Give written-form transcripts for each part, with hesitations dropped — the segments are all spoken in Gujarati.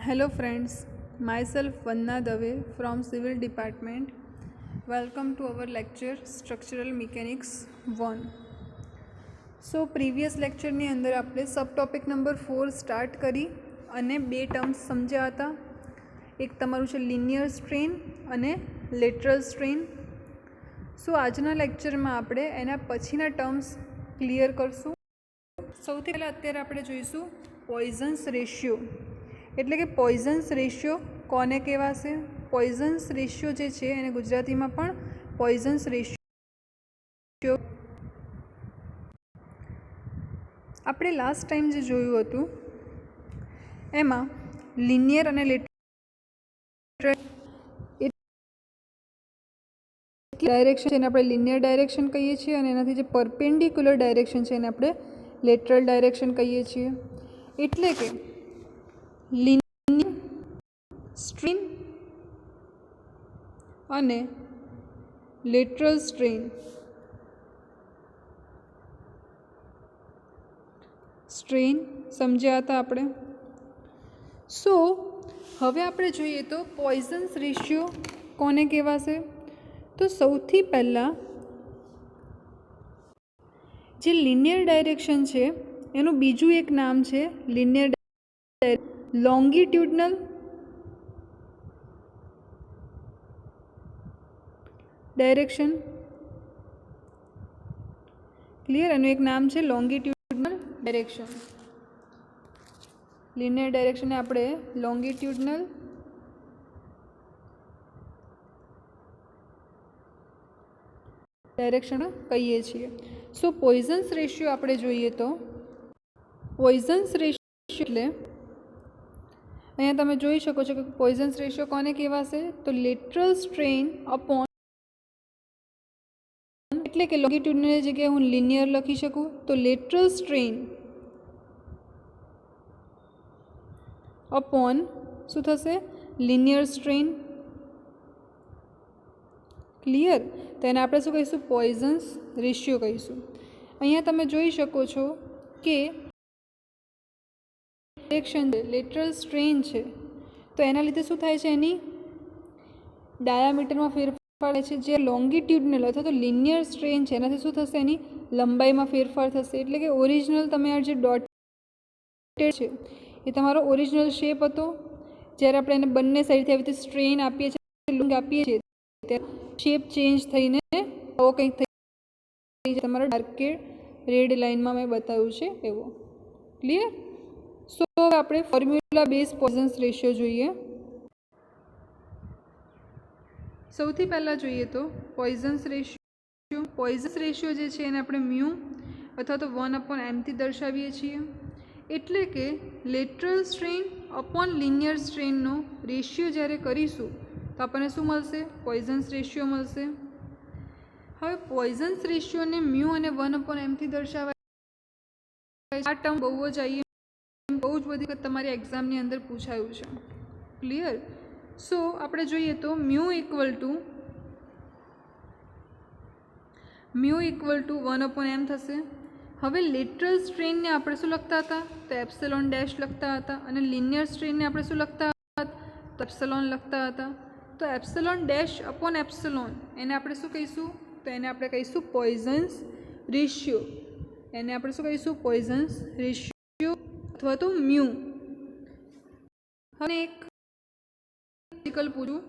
Hello friends, myself Vanna Dave from Civil Department. Welcome to our lecture Structural Mechanics 1. So previous lecture ની અંદર આપણે સબ ટોપિક નંબર 4 સ્ટાર્ટ કરી અને બે ટર્મ્સ સમજ્યા હતા. એક તમારું છે લિનિયર સ્ટ્રેન અને લેટરલ સ્ટ્રેન. સો આજના લેક્ચરમાં આપણે એના પછીના ટર્મ્સ ક્લિયર કરશું. સૌથી પહેલાં અત્યારે આપણે જોઈશું પોઈઝન્સ રેશિયો. એટલે કે પોઈઝન્સ રેશિયો કોને કહેવાશે? પોઈઝન્સ રેશિયો જે છે એને ગુજરાતીમાં પણ પોઈઝન્સ રેશિયો. આપણે લાસ્ટ ટાઈમ જે જોયું હતું એમાં લિનિયર અને લેટરલ ડાયરેક્શન છે એને આપણે લિનિયર ડાયરેક્શન કહીએ છીએ અને એનાથી જે પરપેન્ડિક્યુલર ડાયરેક્શન છે એને આપણે લેટરલ ડાયરેક્શન કહીએ છીએ. એટલે કે લિનિયર સ્ટ્રેન અને લેટરલ સ્ટ્રેન સમજ્યા હતા આપણે. સો હવે આપણે જોઈએ તો પોઈઝન્સ રેશિયો કોને કહેવાશે? તો સૌથી પહેલાં જે લિનિયર ડાયરેક્શન છે એનું બીજું એક નામ છે લિનિયર લોંગિટ્યુડનલ ડાયરેક્શન. ક્લિયર? એનું એક નામ છે લોંગિટ્યુડનલ ડાયરેક્શન. લિનિયર ડાયરેક્શનને આપણે લોંગિટ્યુડનલ ડાયરેક્શન કહીએ છીએ. સો પોઈઝન્સ રેશિયો આપણે જોઈએ તો પોઈઝન્સ રેશિયો એટલે અહીંયા તમે જોઈ શકો છો કે પોઈઝન્સ રેશિયો કોને કહેવાશે? તો લેટરલ સ્ટ્રેન અપોન, એટલે કે લોંગિટ્યુડનલની જગ્યાએ હું લિનિયર લખી શકું તો લેટરલ સ્ટ્રેન અપોન શું થશે? Linear strain. ક્લિયર? તો એને આપણે શું કહીશું? પોઈઝન્સ રેશિયો કહીશું. અહીંયા તમે જોઈ શકો છો કે ડાયરેક્શન લેટરલ સ્ટ્રેન છે તો એના લીધે શું થાય છે? એની ડાયામીટરમાં ફેરફાર થાય છે. જે લોંગિટ્યુડનલ અથવા તો લિનિયર સ્ટ્રેન છે એનાથી શું થશે? એની લંબાઈમાં ફેરફાર થશે. એટલે કે ઓરિજિનલ તમે આ જે ડોટેડ છે એ તમારો ઓરિજિનલ શેપ હતો. જ્યારે આપણે એને બંને સાઈડથી આવી રીતે સ્ટ્રેન આપીએ છીએ, લોંગ આપીએ છીએ, ત્યારે શેપ ચેન્જ થઈને આવો કંઈક થઈ જાય. તમારો ડાર્ક રેડ લાઇનમાં મેં બતાવ્યું છે એવો. ક્લિયર? સો આપણે ફોર્મ્યુલા બેઝ પોઈઝન્સ રેશિયો જોઈએ. સૌથી પહેલાં જોઈએ તો પોઈઝન્સ રેશિયો જે છે એને આપણે મ્યુ અથવા તો 1/m થી દર્શાવીએ છીએ. એટલે કે લેટરલ સ્ટ્રેન અપોન લિનિયર સ્ટ્રેનનો રેશિયો જ્યારે કરીશું તો આપણને શું મળશે? પોઈઝન્સ રેશિયો મળશે. હવે પોઈઝન્સ રેશિયોને મ્યુ અને 1/m થી દર્શાવાય. આ ટર્મ બહુ જ બધી વખત તમારી એક્ઝામની અંદર પૂછાયું છે. ક્લિયર? સો આપણે જોઈએ તો મ્યુ ઇક્વલ ટુ 1/m થશે. હવે લેટરલ સ્ટ્રેનને આપણે શું લખતા હતા? તો એપ્સિલોન ડેશ લખતા હતા. અને લિનિયર સ્ટ્રેનને આપણે શું લખતા હતા? તો એપ્સિલોન લખતા હતા. તો એપ્સિલોન ડેશ અપોન એપ્સિલોન એને આપણે શું કહીશું? તો એને આપણે કહીશું પોઈઝન્સ રેશિયો. એને આપણે શું કહીશું? પોઈઝન્સ રેશિયો અથવા તો મ્યુ. હવે એક પૂછું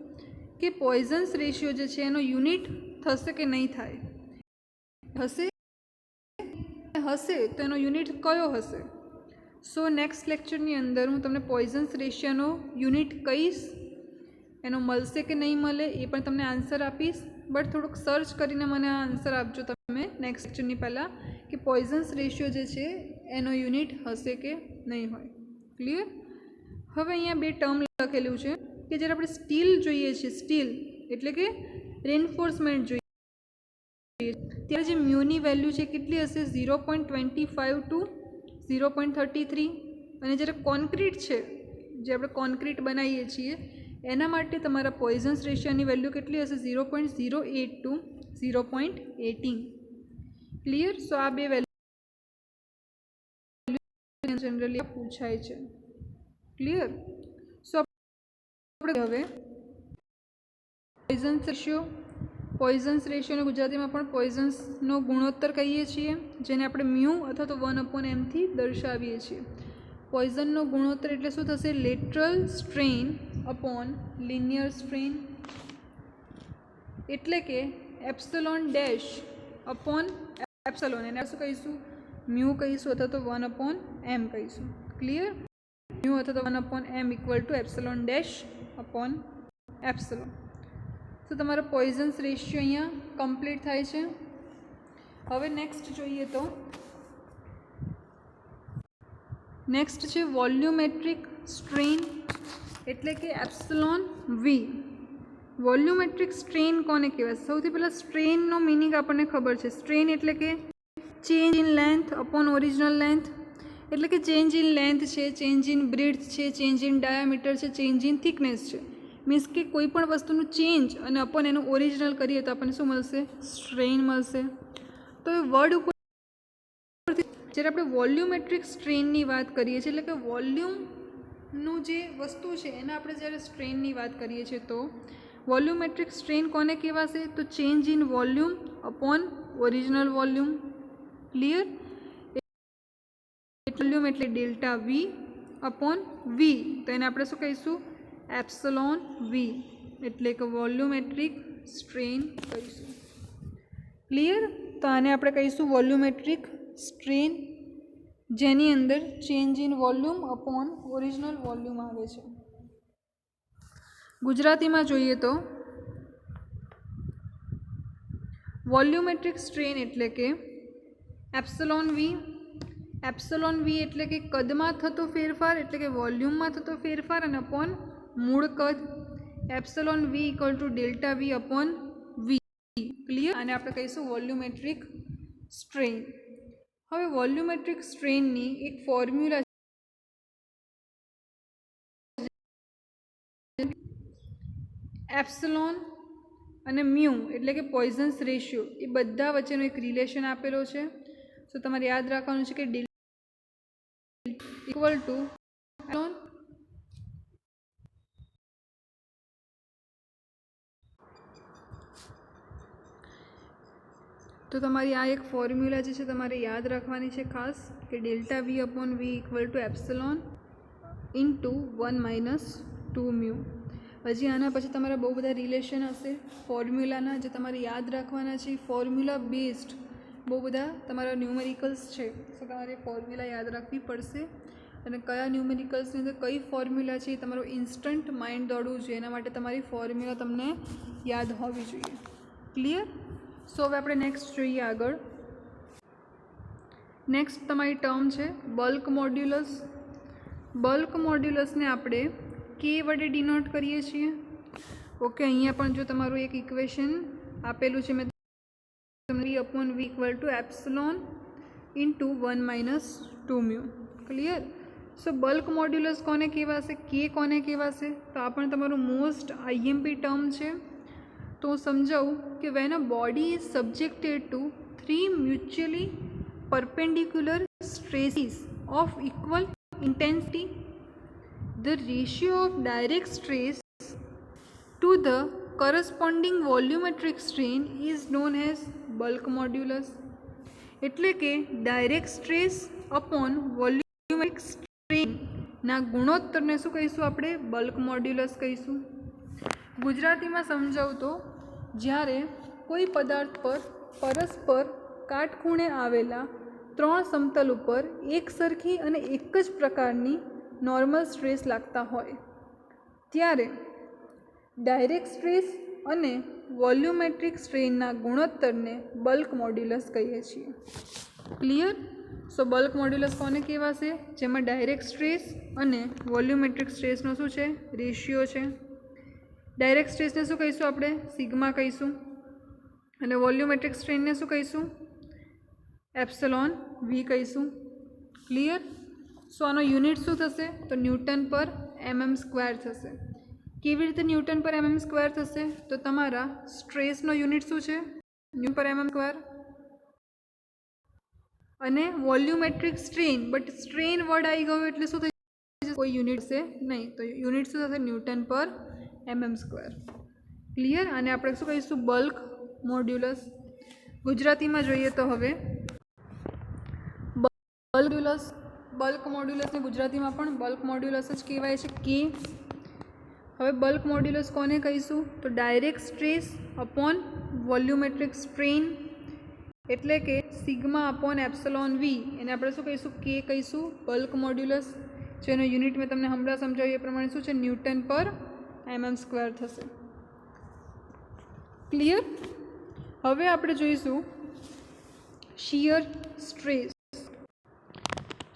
કે પોઈઝન્સ રેશિયો જે છે એનો યુનિટ થશે કે નહીં થાય? હશે તો એનો યુનિટ કયો હશે? સો નેક્સ્ટ લેક્ચરની અંદર હું તમને પોઈઝન્સ રેશિયોનો યુનિટ કહીશ. એનો મળશે કે નહીં મળે એ પણ તમને આન્સર આપીશ. બટ થોડુંક સર્ચ કરીને મને આ આન્સર આપજો તમે નેક્સ્ટ લેક્ચરની પહેલાં કે પોઈઝન્સ રેશિયો જે છે એનો યુનિટ હશે કે નહીં હોય. ક્લિયર? હવે અહીંયા બે ટર્મ લખેલું છે કે જ્યારે આપણે સ્ટીલ જોઈએ છીએ, સ્ટીલ એટલે કે રેન્ફોર્સમેન્ટ જોઈએ ત્યારે જે મ્યુની વેલ્યુ છે કેટલી હશે? 0.25 ટુ 0.33. અને જ્યારે કોન્ક્રીટ છે, જે આપણે કોન્ક્રીટ બનાવીએ છીએ એના માટે તમારા પોઈઝન્સ રેશિયોની વેલ્યુ કેટલી હશે? 0.08 ટુ 0.18. ક્લિયર? સો આ બે વેલ્યુ જનરલી પૂછાય છે. ક્લિયર? આપણે હવે પોઈઝન્સ રેશિયોને ગુજરાતીમાં પણ પોઈઝન્સનો ગુણોત્તર કહીએ છીએ, જેને આપણે મ્યુ અથવા તો 1/m થી દર્શાવીએ છીએ. પોઈઝનનો ગુણોત્તર એટલે શું થશે? Lateral strain upon linear strain, એટલે કે એપ્સલોન ડેશ અપોન એપ્સલોન. એને શું કહીશું? મ્યુ કહીશું અથવા તો 1/m કહીશું. ક્લિયર? મ્યુ અથવા તો 1/m equal to epsilon dash upon epsilon. તો તમારો પોઈઝન્સ રેશિયો અહીંયા કમ્પ્લીટ થાય છે. હવે નેક્સ્ટ જોઈએ તો નેક્સ્ટ છે વોલ્યુમેટ્રિક સ્ટ્રેન, એટલે કે એપ્સલોન વી. વોલ્યુમેટ્રિક સ્ટ્રેન કોને કહેવાય? સૌથી પહેલાં સ્ટ્રેનનો મિનિંગ આપણને ખબર છે. સ્ટ્રેન એટલે કે change in length upon original length, એટલે કે ચેન્જ ઇન લેન્થ છે, ચેન્જ ઇન બ્રેડ્થ છે, ચેન્જ ઇન ડાયામીટર છે, ચેન્જ ઇન થિકનેસ છે. મીન્સ કે કોઈ પણ વસ્તુનું ચેન્જ અને અપોન એનું ઓરિજિનલ કરીએ તો આપણને શું મળશે? સ્ટ્રેન મળશે. તો એ વર્ડ ઉપર જ્યારે આપણે વોલ્યુમેટ્રિક સ્ટ્રેનની વાત કરીએ છીએ, એટલે કે વોલ્યુમનું જે વસ્તુ છે એના આપણે જ્યારે સ્ટ્રેનની વાત કરીએ છીએ, તો વોલ્યુમેટ્રિક સ્ટ્રેન કોને કહેવાશે? તો change in volume upon original volume. Clear? Volume એટલે ડેલ્ટા વી અપોન વી, તો એને આપણે શું કહીશું? એપ્સલોન વી, એટલે કે વોલ્યુમેટ્રિક સ્ટ્રેન કહીશું. ક્લિયર? તો આને આપણે કહીશું વોલ્યુમેટ્રિક સ્ટ્રેન, જેની અંદર change in volume upon original volume આવે છે. ગુજરાતીમાં જોઈએ તો વોલ્યુમેટ્રિક સ્ટ્રેન એટલે કે એપ્સલોન વી. એપ્સલોન વી એટલે કે કદમાં થતો ફેરફાર, એટલે કે વોલ્યુમમાં થતો ફેરફાર અને અપોન મૂળ કદ. Epsilon v equal to delta V upon v. Clear? અને આપણે કહીશું વોલ્યુમેટ્રિક સ્ટ્રેન. હવે વોલ્યુમેટ્રિક સ્ટ્રેનની એક ફોર્મ્યુલા એપ્સલોન અને મ્યુ એટલે કે પોઈઝન્સ રેશિયો, એ બધા વચ્ચેનો એક રિલેશન આપેલો છે. તો તમારે યાદ રાખવાનું છે કે ઇક્વલ ટુ તો તમારી આ એક ફોર્મ્યુલા જે છે તમારે યાદ રાખવાની છે ખાસ, કે delta V upon v equal to epsilon into 1 - 2 mu. હજી આના પછી તમારા બહુ બધા રિલેશન હશે ફોર્મ્યુલાના, જે તમારે યાદ રાખવાના છે. ફોર્મ્યુલા બેઝડ બહુ બધા તમારા ન્યુમેરિકલ્સ છે, તો તમારે ફોર્મ્યુલા યાદ રાખવી પડશે. અને કયા ન્યુમેરિકલ્સની અંદર કઈ ફોર્મ્યુલા છે એ તમારું ઇન્સ્ટન્ટ માઇન્ડ દોડવું જોઈએ. એના માટે તમારી ફોર્મ્યુલા તમને યાદ હોવી જોઈએ. ક્લિયર? સો હવે આપણે નેક્સ્ટ જોઈએ આગળ. નેક્સ્ટ તમારી ટર્મ છે બલ્ક મોડ્યુલસ. બલ્ક મોડ્યુલસને આપણે કે વડે ડિનોટ કરીએ છીએ. ઓકે, અહીંયા પણ જો તમારું એક ઇક્વેશન આપેલું છે, મેં તમને v upon v equal to epsilon into 1 - 2 mu. Clear? So bulk modulus કોને કહેવાશે? કે કોને કહેવાશે? તો આ પણ તમારું મોસ્ટ આઈએમપી ટર્મ છે. તો હું સમજાવું કે when a body is subjected to 3 mutually perpendicular stresses of equal intensity, the ratio of direct stress to the corresponding volumetric strain is known as bulk modulus. એટલે કે ડાયરેક્ટ સ્ટ્રેસ અપોન વોલ્યુમેટ્રિક સ્ટ્રેનના ગુણોત્તરને શું કહીશું આપણે? બલ્ક મોડ્યુલસ કહીશું. ગુજરાતીમાં સમજાવું તો જ્યારે કોઈ પદાર્થ પર પરસ્પર કાટખૂણે આવેલા 3 સમતલ ઉપર એક સરખી અને એક જ પ્રકારની નોર્મલ સ્ટ્રેસ લાગતા હોય ત્યારે ડાયરેક્ટ સ્ટ્રેસ અને વોલ્યુમેટ્રિક સ્ટ્રેનના ગુણોત્તરને બલ્ક મોડ્યુલસ કહીએ છીએ. ક્લિયર? સો બલ્ક મોડ્યુલસ કોને કહેવાશે? જેમાં ડાયરેક્ટ સ્ટ્રેસ અને વોલ્યુમેટ્રિક સ્ટ્રેસનો શું છે? રેશિયો છે. ડાયરેક્ટ સ્ટ્રેસને શું કહીશું આપણે? સિગ્મા કહીશું. અને વોલ્યુમેટ્રિક સ્ટ્રેનને શું કહીશું? એપ્સલોન વી કહીશું. ક્લિયર? સો આનો યુનિટ શું થશે? તો ન્યૂટન પર mm² થશે. કેવી રીતે ન્યૂટન પર mm² થશે? તો તમારા સ્ટ્રેસનો યુનિટ શું છે? ન્યૂટન પર mm². અને volumetric strain, but strain word આવી ગયો એટલે શું થઈ જશે? કોઈ યુનિટ છે નહીં, તો યુનિટ શું થશે? ન્યૂટન પર mm². ક્લિયર? આને આપણે શું કહીશું? Bulk modulus. ગુજરાતીમાં જોઈએ તો હવે બલ્ક મોડ્યુલસને ગુજરાતીમાં પણ બલ્ક મોડ્યુલસ જ કહેવાય છે કે. હવે બલ્ક મોડ્યુલસ કોને કહીશું? તો direct stress upon volumetric strain, એટલે કે સિગ્મા અપોન એપ્સલોન વી, એને આપણે શું કહીશું? કે કહીશું બલ્ક મોડ્યુલસ. જેનો યુનિટ મેં તમને હમણાં સમજાવ્યું એ પ્રમાણે શું છે? ન્યૂટન પર mm² થશે. ક્લિયર? હવે આપણે જોઈશું શિયર સ્ટ્રેસ.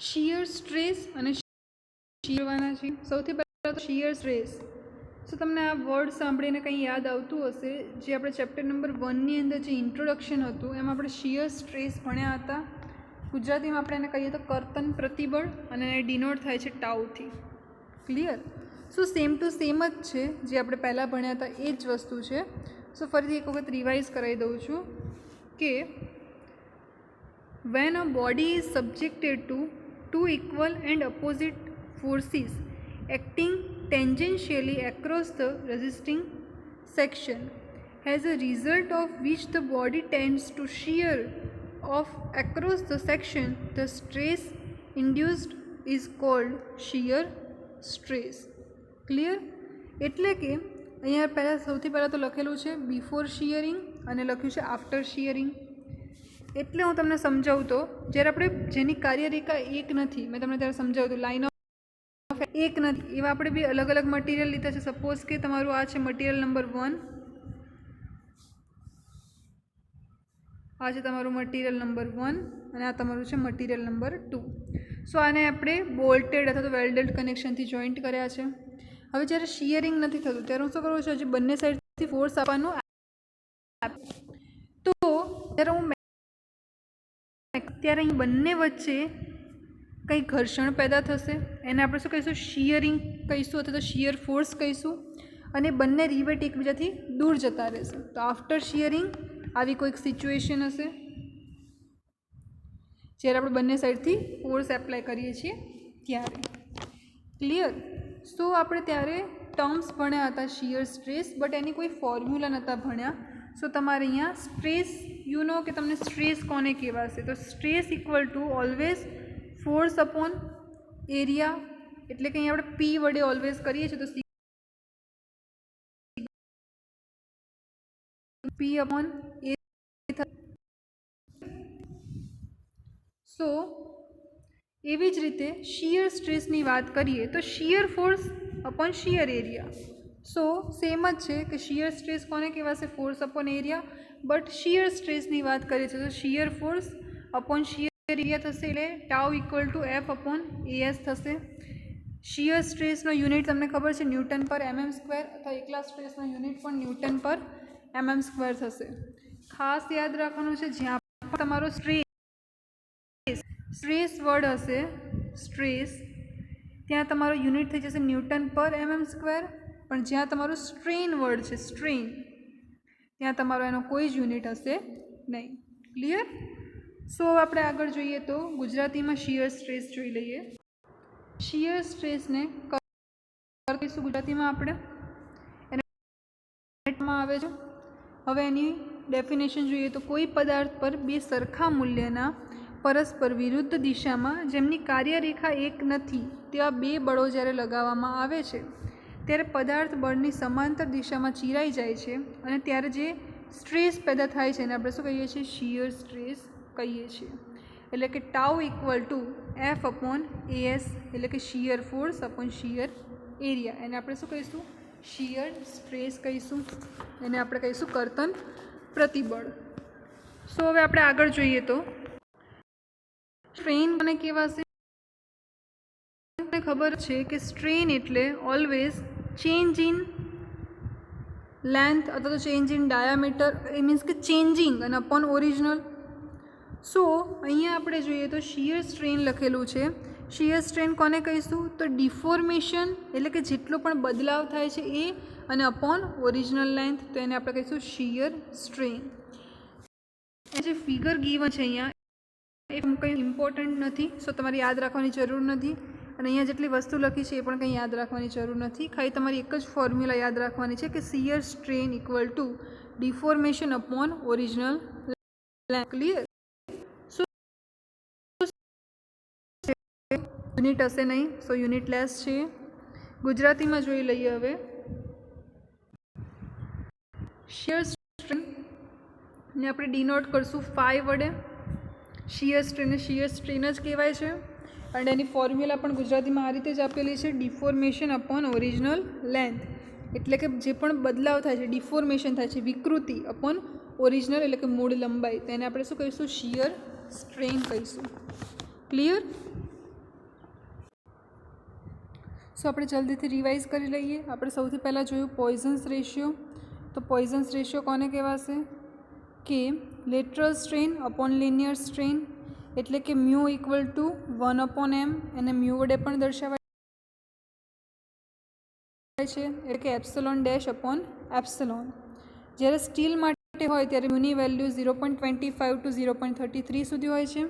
શિયર સ્ટ્રેસ અને શિયરવાના છે. સૌથી પહેલાં તો શિયર સ્ટ્રેસ. સો તમને આ વર્ડ સાંભળીને કંઈ યાદ આવતું હશે, જે આપણે ચેપ્ટર નંબર 1ની અંદર જે ઇન્ટ્રોડક્શન હતું એમાં આપણે શિયર સ્ટ્રેસ ભણ્યા હતા. ગુજરાતીમાં આપણે એને કહીએ તો કર્તન પ્રતિબળ, અને એને ડિનોટ થાય છે ટાઉથી. Clear? So same to same જ છે જે આપણે પહેલાં ભણ્યા હતા એ જ વસ્તુ છે. સો ફરીથી એક વખત રિવાઇઝ કરાવી દઉં છું કે when a body is subjected to two equal and opposite forces acting tangentially across the resisting section, as a result of which the body tends to shear off across the section, the stress induced is called shear stress. Clear? એટલે કે અહીંયા સૌથી પહેલાં તો લખેલું છે બિફોર શિયરિંગ અને લખ્યું છે આફ્ટર શિયરિંગ. એટલે હું તમને સમજાવું તો જ્યારે આપણે જેની કાર્યરેખા એક નથી, મેં તમને ત્યારે સમજાવ્યું હતું લાઇન ઓફ એક નથી, એવા આપણે બી અલગ અલગ મટીરિયલ લીધા છે. સપોઝ કે તમારું આ છે મટીરિયલ નંબર 1, આ છે તમારું મટીરિયલ નંબર 1 અને આ તમારું છે મટીરિયલ નંબર 2. સો આને આપણે બોલ્ટેડ અથવા તો વેલ્ડેડ કનેક્શનથી જોઈન્ટ કર્યા છે. હવે જ્યારે શિયરિંગ નથી થતું ત્યારે હું શું કરું છું? હજી બંને સાઈડથી ફોર્સ આપવાનું. તો જ્યારે હું ત્યારે અહીં બંને વચ્ચે કંઈ ઘર્ષણ પેદા થશે, એને આપણે શું કહીશું? શિયરિંગ કહીશું અથવા તો શિયર ફોર્સ કહીશું. અને બંને રિવેટ એકબીજાથી દૂર જતા રહેશે. તો આફ્ટર શિયરિંગ આવી કોઈક સિચ્યુએશન હશે જ્યારે આપણે બંને સાઈડથી ફોર્સ એપ્લાય કરીએ છીએ ત્યારે. ક્લિયર? સો આપણે ત્યારે ટર્મ્સ ભણ્યા હતા શિયર સ્ટ્રેસ, બટ એની કોઈ ફોર્મ્યુલા નહોતા ભણ્યા. સો તમારે અહીંયા સ્ટ્રેસ કે તમને સ્ટ્રેસ કોને કહેવાશે? તો stress equal to always force upon area, એટલે કે અહીંયા આપણે પી વડે ઓલવેઝ કરીએ છીએ તો પી અપોન એરિયા. સો એવી જ રીતે શિયર સ્ટ્રેસની વાત કરીએ તો shear force upon shear area. So same જ છે કે શિયર સ્ટ્રેસ કોને કહેવાશે? Force upon area. But shear સ્ટ્રેસની વાત કરીએ છીએ તો shear force upon shear area થશે, એટલે tau equal to F upon A S થશે. શિયર સ્ટ્રેસનો યુનિટ તમને ખબર છે ન્યૂટન પર mm² અથવા એકલા સ્ટ્રેસનો યુનિટ પણ ન્યૂટન પર mm² થશે. ખાસ યાદ રાખવાનું છે જ્યાં પણ તમારો સ્ટ્રેસ વર્ડ હશે સ્ટ્રેસ, ત્યાં તમારો યુનિટ થઈ જશે ન્યૂટન પર mm². પણ જ્યાં તમારું સ્ટ્રેન વર્ડ છે સ્ટ્રેન, ત્યાં તમારો એનો કોઈ જ યુનિટ હશે નહીં. ક્લિયર? સો આપણે આગળ જોઈએ તો ગુજરાતીમાં શિયર સ્ટ્રેસ જોઈ લઈએ. શિયર સ્ટ્રેસને કહીશું ગુજરાતીમાં આપણે એનામાં આવે છે. હવે એની ડેફિનેશન જોઈએ તો કોઈ પદાર્થ પર બે સરખા મૂલ્યના પરસ્પર વિરુદ્ધ દિશામાં જેમની કાર્યરેખા એક નથી તેવા બે બળો જ્યારે લગાવવામાં આવે છે ત્યારે પદાર્થ બળની સમાંતર દિશામાં ચીરાઈ જાય છે અને ત્યારે જે સ્ટ્રેસ પેદા થાય છે એને આપણે શું કહીએ છીએ? શિયર સ્ટ્રેસ કહીએ છીએ. એટલે કે tau equal to F upon as, એટલે કે shear force upon shear area. એને આપણે શું કહીશું? શિયર સ્ટ્રેસ કહીશું. એને આપણે કહીશું કર્તન પ્રતિબળ. સો હવે આપણે આગળ જોઈએ તો સ્ટ્રેન મને કહેવાશે. ખબર છે કે સ્ટ્રેન એટલે ઓલવેઝ ચેન્જ ઇન લેન્થ અથવા તો change in diameter, A means કે ચેન્જિંગ અને અપોન ઓરિજિનલ. સો અહીંયા આપણે જોઈએ તો શિયર સ્ટ્રેન લખેલું છે. શિયર સ્ટ્રેન કોને કહીશું? તો ડિફોર્મેશન, એટલે કે જેટલો પણ બદલાવ થાય છે એ, અને અપોન ઓરિજિનલ લેન્થ, તો એને આપણે કહીશું શિયર સ્ટ્રેન. એ જે ફિગર ગીવન છે અહીંયા એ કંઈ ઇમ્પોર્ટન્ટ નથી, સો તમારે યાદ રાખવાની જરૂર નથી. અને અહીંયા જેટલી વસ્તુ લખી છે એ પણ કંઈ યાદ રાખવાની જરૂર નથી. ખાલી તમારી એક જ ફોર્મ્યુલા યાદ રાખવાની છે કે shear strain equal to deformation upon original length. Clear? Unit હશે નહીં, સો યુનિટ લેસ છે. ગુજરાતીમાં જોઈ લઈએ હવે. શિયર સ્ટ્રેન ને આપણે ડિનોટ કરશું ફાઈ વડે. શિયર સ્ટ્રેન શિયર સ્ટ્રેન જ કહેવાય છે અને એની ફોર્મ્યુલા પણ ગુજરાતીમાં આ રીતે જ આપેલી છે, ડિફોર્મેશન અપોન ઓરિજિનલ લેન્થ. એટલે કે જે પણ બદલાવ થાય છે, ડિફોર્મેશન થાય છે, વિકૃતિ અપોન ઓરિજિનલ એટલે કે મૂળ લંબાઈ, તેને આપણે શું કહીશું? શિયર સ્ટ્રેન કહીશું. ક્લિયર? સો આપણે જલ્દીથી રિવાઇઝ કરી લઈએ. આપણે સૌથી પહેલાં જોયું પોઈઝન્સ રેશિયો. તો પોઈઝન્સ રેશિયો કોને કહેવાશે? કે lateral strain upon linear strain, એટલે કે મ્યુ ઇક્વલ ટુ 1/m, એને મ્યુ વડે પણ દર્શાવાય છે, એટલે કે એપ્સિલોન ડેશ અપોન એપ્સિલોન. જ્યારે સ્ટીલ માટે હોય ત્યારે મ્યુની વેલ્યુ 0.25 ટુ 0.33 સુધી હોય છે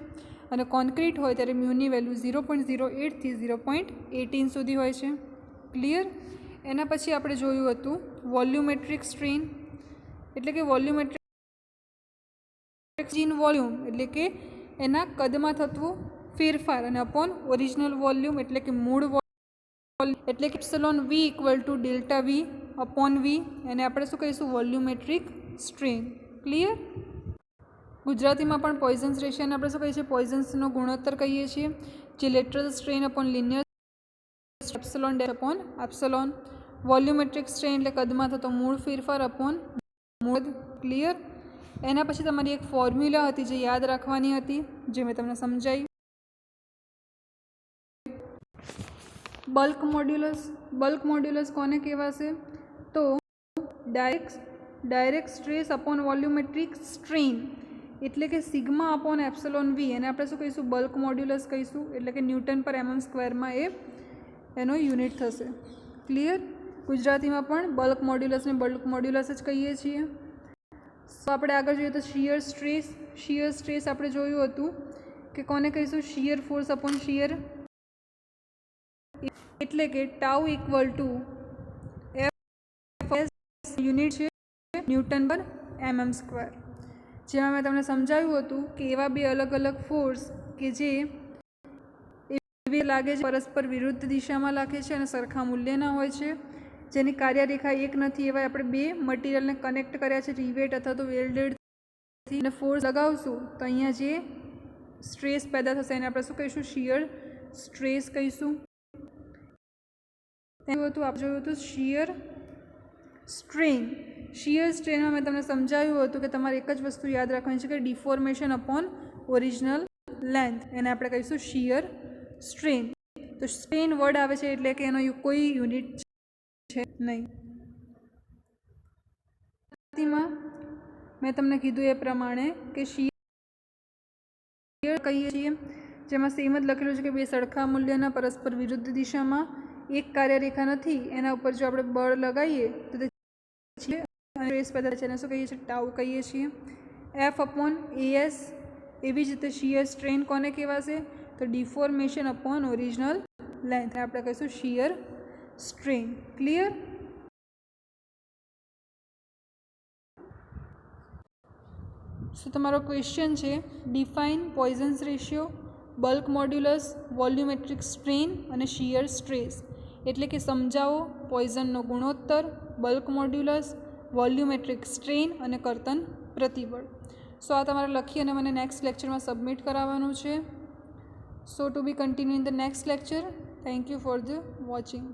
અને કોન્ક્રીટ હોય ત્યારે મ્યુની વેલ્યુ 0.08 થી 0.18 સુધી હોય છે. ક્લિયર? એના પછી આપણે જોયું હતું વોલ્યુમેટ્રિક સ્ટ્રેન, એટલે કે વોલ્યુમેટ્રિક ઇન વોલ્યુમ એટલે કે એના કદમાં થતું ફેરફાર, અને અપોન ઓરિજિનલ વોલ્યુમ એટલે કે મૂળ વોલ્યુમ, એટલે કે epsilon V equal to delta V upon V, એને આપણે શું કહીશું? Volumetric strain. ક્લિયર? ગુજરાતીમાં પણ પોઈઝન્સ રેશિયોને આપણે શું કહીએ છીએ? પોઈઝન્સનો ગુણોત્તર કહીએ છીએ, જે lateral strain upon linear epsilon dash upon epsilon. Volumetric strain એટલે કદમાં થતો મૂળ ફેરફાર અપોન મૂળ. ક્લિયર? એના પછી તમારી એક ફોર્મ્યુલા હતી જે યાદ રાખવાની હતી, જે મેં તમને સમજાવી. Bulk modulus. બલ્ક મોડ્યુલસ કોને કહેવાશે? તો direct stress upon volumetric strain, એટલે કે સિગ્મા અપોન એપ્સિલોન વી, એને આપણે શું કહીશું? બલ્ક મોડ્યુલસ કહીશું. એટલે કે ન્યૂટન પર mm સ્ક્વેરમાં એનો યુનિટ થશે. ક્લિયર? ગુજરાતીમાં પણ બલ્ક મોડ્યુલસને બલ્ક મોડ્યુલસ જ કહીએ છીએ. તો આપણે આગળ જોઈએ તો શિયર સ્ટ્રેસ. શિયર સ્ટ્રેસ આપણે જોયું હતું કે કોને કહીશું? શિયર ફોર્સ અપોન શિયર, એટલે કે tau equal to F, unit છે ન્યૂટન પર mm સ્ક્વેર. જેમાં મેં તમને સમજાવ્યું હતું કે એવા બે અલગ અલગ ફોર્સ કે જે એવી લાગે છે પરસ્પર વિરુદ્ધ દિશામાં લાગે છે અને સરખા મૂલ્યના હોય છે, જેની કાર્યરેખા એક નથી, એવા આપણે બે મટીરિયલને કનેક્ટ કર્યા છે રિવેટ અથવા તો વેલ્ડેડથી, અને ફોર્સ લગાવશું તો અહીંયા જે સ્ટ્રેસ પેદા થશે એને આપણે શું કહીશું? શિયર સ્ટ્રેસ કહીશું. એવું હતું આપણે જોયું હતું શિયર સ્ટ્રેન. શિયર સ્ટ્રેનમાં મેં તમને સમજાવ્યું હતું કે તમારે એક જ વસ્તુ યાદ રાખવાની છે કે ડિફોર્મેશન અપોન ઓરિજિનલ લેન્થ, એને આપણે કહીશું શિયર સ્ટ્રેન. તો સ્ટ્રેન વર્ડ આવે છે એટલે કે એનો કોઈ યુનિટ છે નહીં. મેં તમને કીધું એ પ્રમાણે કે શિયર કહીએ છીએ જેમાં સેમ જ લખેલું છે કે બે સરખા મૂલ્યના પરસ્પર વિરુદ્ધ દિશામાં એક કાર્યરેખા નથી, એના ઉપર જો આપણે બળ લગાવીએ તો તે સ્ટ્રેસ પેદા થાય છે, એને શું કહીએ છીએ? ટાઉ કહીએ છીએ. F upon S. એવી જ રીતે શિયર સ્ટ્રેન કોને કહેવાશે? તો ડિફોર્મેશન અપોન ઓરિજિનલ લેન્થ, આપણે કહીશું શિયર સ્ટ્રેન. ક્લિયર? સો તમારો ક્વેશ્ચન છે define Poisson's ratio, bulk modulus, volumetric strain અને શિયર સ્ટ્રેસ. એટલે કે સમજાવો પોઈઝનનો ગુણોત્તર, બલ્ક મોડ્યુલસ, વોલ્યુમેટ્રિક સ્ટ્રેન અને કર્તન પ્રતિબળ. સો આ તમારે લખી અને મને નેક્સ્ટ લેક્ચરમાં સબમિટ કરાવવાનું છે. So to be continue in the next lecture. Thank you for the watching.